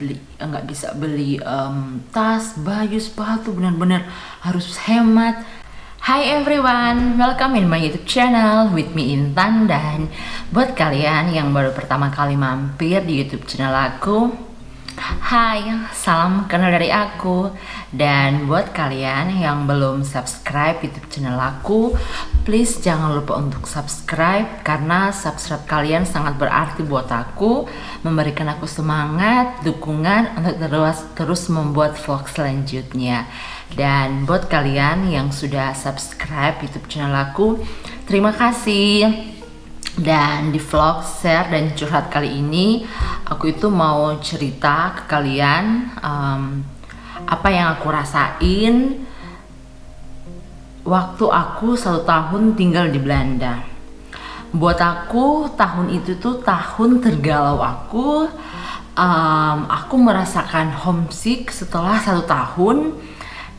nggak bisa beli tas, baju, sepatu, benar-benar harus hemat. Hi everyone, welcome in my YouTube channel with me Intan. Dan buat kalian yang baru pertama kali mampir di YouTube channel aku, hai, salam kenal dari aku. Dan buat kalian yang belum subscribe YouTube channel aku, please jangan lupa untuk subscribe, karena subscribe kalian sangat berarti buat aku, memberikan aku semangat, dukungan untuk terus membuat vlog selanjutnya. Dan buat kalian yang sudah subscribe YouTube channel aku, terima kasih. Dan di vlog share dan curhat kali ini, aku itu mau cerita ke kalian apa yang aku rasain waktu aku 1 tahun tinggal di Belanda. Buat aku tahun itu tuh tahun tergalau aku. Aku merasakan homesick setelah 1 tahun,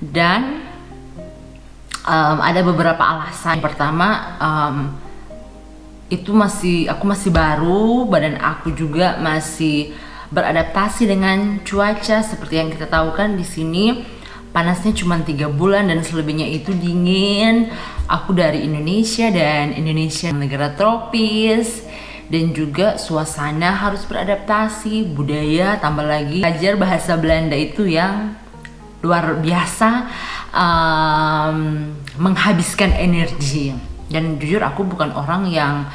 dan ada beberapa alasan. Pertama, aku masih baru, badan aku juga masih beradaptasi dengan cuaca. Seperti yang kita tahu kan, di sini panasnya cuma 3 bulan dan selebihnya itu dingin. Aku dari Indonesia, dan Indonesia negara tropis, dan juga suasana harus beradaptasi, budaya, tambah lagi belajar bahasa Belanda itu yang luar biasa, menghabiskan energi. Dan jujur aku bukan orang yang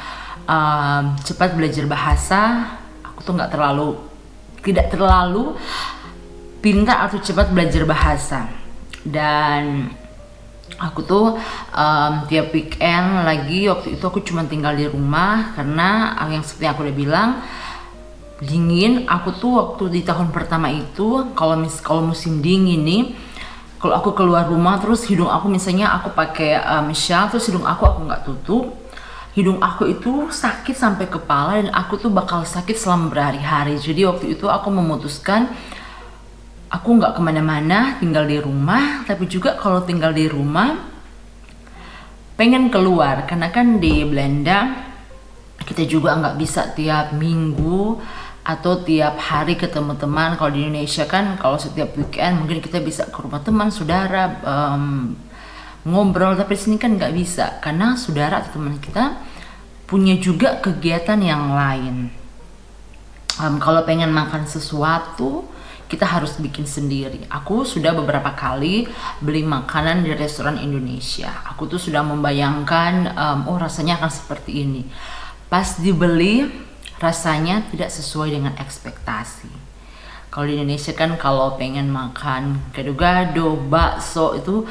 cepat belajar bahasa. Aku tuh tidak terlalu pintar atau cepat belajar bahasa. Dan aku tuh tiap weekend lagi, waktu itu aku cuma tinggal di rumah karena yang seperti aku udah bilang, dingin. Aku tuh waktu di tahun pertama itu, kalau musim dingin nih, kalau aku keluar rumah terus hidung aku, misalnya aku pakai shawl, terus hidung aku nggak tutup, hidung aku itu sakit sampai kepala, dan aku tuh bakal sakit selama berhari-hari. Jadi waktu itu aku memutuskan aku nggak kemana-mana, tinggal di rumah. Tapi juga kalau tinggal di rumah pengen keluar, karena kan di Belanda kita juga nggak bisa tiap minggu atau tiap hari ketemu teman. Kalau di Indonesia kan, kalau setiap weekend mungkin kita bisa ke rumah teman, saudara, ngobrol. Tapi di sini kan nggak bisa, karena saudara atau teman kita punya juga kegiatan yang lain. Kalau pengen makan sesuatu, kita harus bikin sendiri. Aku sudah beberapa kali beli makanan di restoran Indonesia. Aku tuh sudah membayangkan, oh rasanya akan seperti ini. Pas dibeli, rasanya tidak sesuai dengan ekspektasi. Kalau di Indonesia kan, kalau pengen makan gado-gado, bakso, itu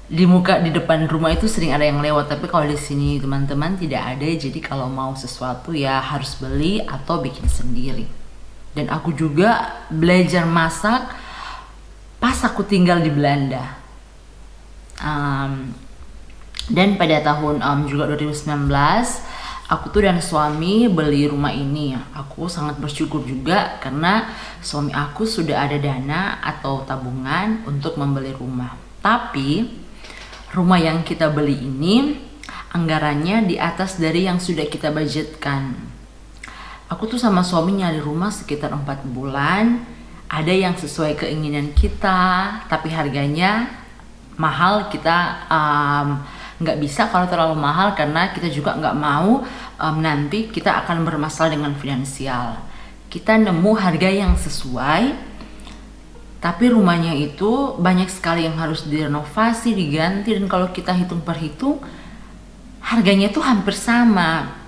di depan rumah itu sering ada yang lewat. Tapi kalau di sini teman-teman tidak ada. Jadi kalau mau sesuatu ya harus beli atau bikin sendiri. Dan aku juga belajar masak pas aku tinggal di Belanda. Dan pada tahun juga 2019, aku tuh dan suami beli rumah ini. Aku sangat bersyukur juga, karena suami aku sudah ada dana atau tabungan untuk membeli rumah. Tapi rumah yang kita beli ini anggarannya di atas dari yang sudah kita budgetkan. Aku tuh sama suami nyari rumah sekitar 4 bulan. Ada yang sesuai keinginan kita, tapi harganya mahal. Kita nggak bisa kalau terlalu mahal, karena kita juga nggak mau nanti kita akan bermasalah dengan finansial. Kita nemu harga yang sesuai, tapi rumahnya itu banyak sekali yang harus direnovasi, diganti, dan kalau kita hitung per hitung, harganya tuh hampir sama.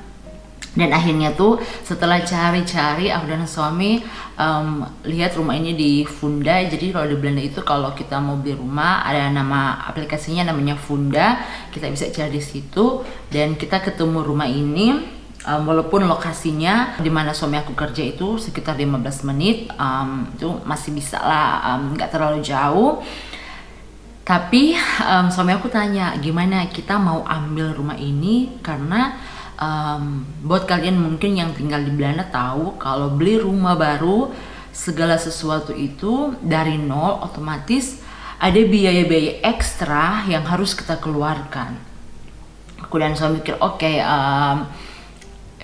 Dan akhirnya tuh setelah cari-cari, aku dan suami lihat rumah ini di Funda. Jadi kalau di Belanda itu, kalau kita mau beli rumah, ada nama aplikasinya namanya Funda. Kita bisa cari di situ, dan kita ketemu rumah ini. Walaupun lokasinya di mana suami aku kerja itu sekitar 15 menit, itu masih bisa lah, nggak terlalu jauh. Tapi suami aku tanya, gimana kita mau ambil rumah ini, karena buat kalian mungkin yang tinggal di Belanda tahu, kalau beli rumah baru, segala sesuatu itu dari nol, otomatis ada biaya-biaya ekstra yang harus kita keluarkan. Aku dan suami mikir, oke,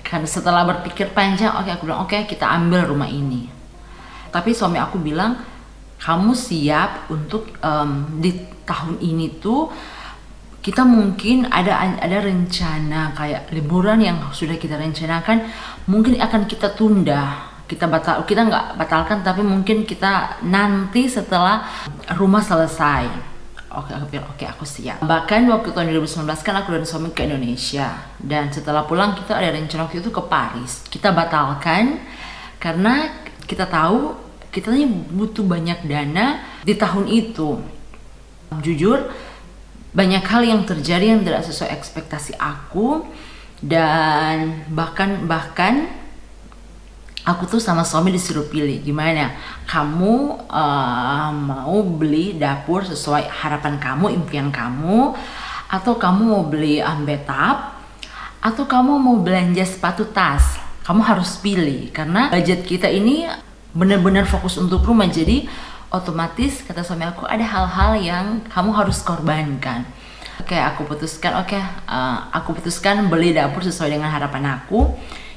kan setelah berpikir panjang, aku bilang oke, kita ambil rumah ini. Tapi suami aku bilang, kamu siap untuk di tahun ini tuh kita mungkin ada rencana kayak liburan yang sudah kita rencanakan mungkin akan kita tunda, kita nggak batalkan, tapi mungkin kita nanti setelah rumah selesai. Oke, aku bilang oke, aku siap. Bahkan waktu tahun 2019 kan aku dan suami ke Indonesia, dan setelah pulang kita ada rencana waktu itu ke Paris. Kita batalkan karena kita tahu kita ini butuh banyak dana di tahun itu. Jujur, banyak hal yang terjadi yang tidak sesuai ekspektasi aku, dan bahkan aku tuh sama suami disuruh pilih, gimana kamu mau beli dapur sesuai harapan kamu, impian kamu, atau kamu mau beli bathtub, atau kamu mau belanja sepatu tas. Kamu harus pilih karena budget kita ini benar-benar fokus untuk rumah, jadi otomatis kata suami aku ada hal-hal yang kamu harus korbankan. Aku putuskan beli dapur sesuai dengan harapan aku.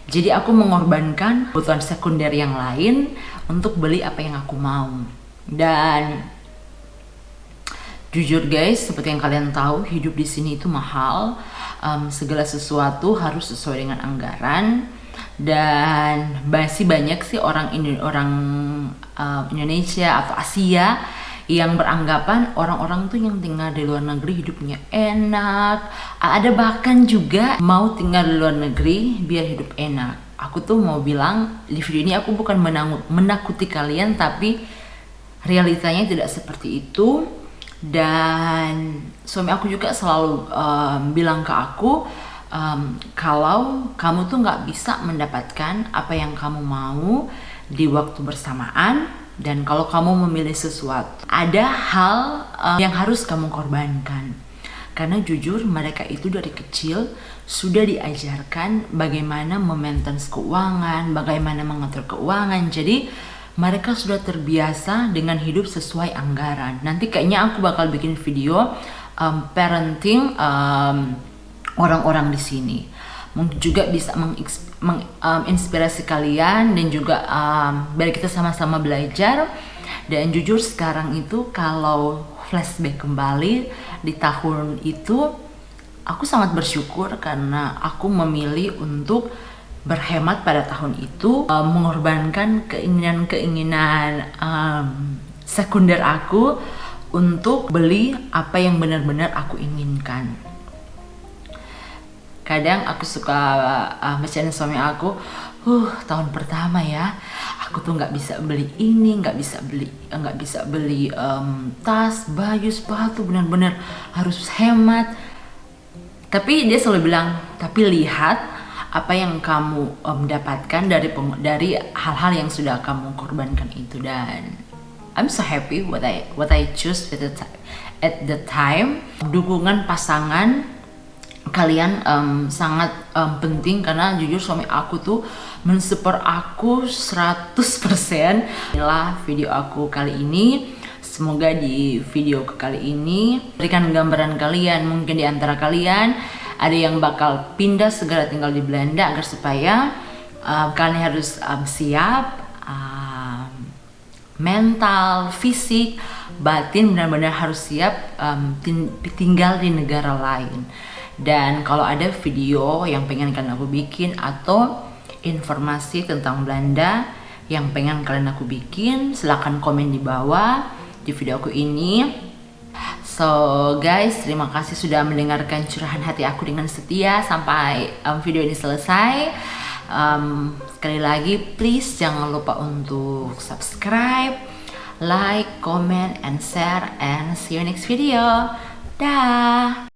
Jadi aku mengorbankan kebutuhan sekunder yang lain untuk beli apa yang aku mau. Dan jujur guys, seperti yang kalian tahu, hidup di sini itu mahal. Segala sesuatu harus sesuai dengan anggaran. Dan masih banyak sih orang Indonesia atau Asia yang beranggapan orang-orang tuh yang tinggal di luar negeri hidupnya enak. Ada bahkan juga mau tinggal di luar negeri biar hidup enak. Aku tuh mau bilang di video ini aku bukan menakuti kalian, tapi realitanya tidak seperti itu. Dan suami aku juga selalu bilang ke aku, kalau kamu tuh nggak bisa mendapatkan apa yang kamu mau di waktu bersamaan, dan kalau kamu memilih sesuatu, ada hal yang harus kamu korbankan. Karena jujur mereka itu dari kecil sudah diajarkan bagaimana memaintain keuangan, bagaimana mengatur keuangan. Jadi mereka sudah terbiasa dengan hidup sesuai anggaran. Nanti kayaknya aku bakal bikin video parenting orang-orang di sini. Mungkin juga bisa menginspirasi kalian, dan juga biar kita sama-sama belajar. Dan jujur sekarang itu kalau flashback kembali di tahun itu, aku sangat bersyukur karena aku memilih untuk berhemat pada tahun itu, mengorbankan keinginan sekunder aku untuk beli apa yang benar-benar aku inginkan. Kadang aku suka bercanda suami aku, tahun pertama ya, aku tuh nggak bisa beli ini, nggak bisa beli tas, baju, sepatu, benar-benar harus hemat. Tapi dia selalu bilang, tapi lihat apa yang kamu dapatkan dari hal-hal yang sudah kamu korbankan itu. Dan I'm so happy what I choose at the time. Dukungan pasangan kalian sangat penting, karena jujur suami aku tuh mensupport aku 100%. Inilah video aku kali ini. Semoga di video kali ini berikan gambaran kalian, mungkin di antara kalian ada yang bakal pindah segera tinggal di Belanda, agar supaya kalian harus siap mental, fisik, batin, benar-benar harus siap tinggal di negara lain. Dan kalau ada video yang pengen kalian aku bikin, atau informasi tentang Belanda yang pengen kalian aku bikin, silahkan komen di bawah di video aku ini. So guys, terima kasih sudah mendengarkan curahan hati aku dengan setia sampai video ini selesai. Sekali lagi, please jangan lupa untuk subscribe, like, comment, and share, and see you next video. Dah.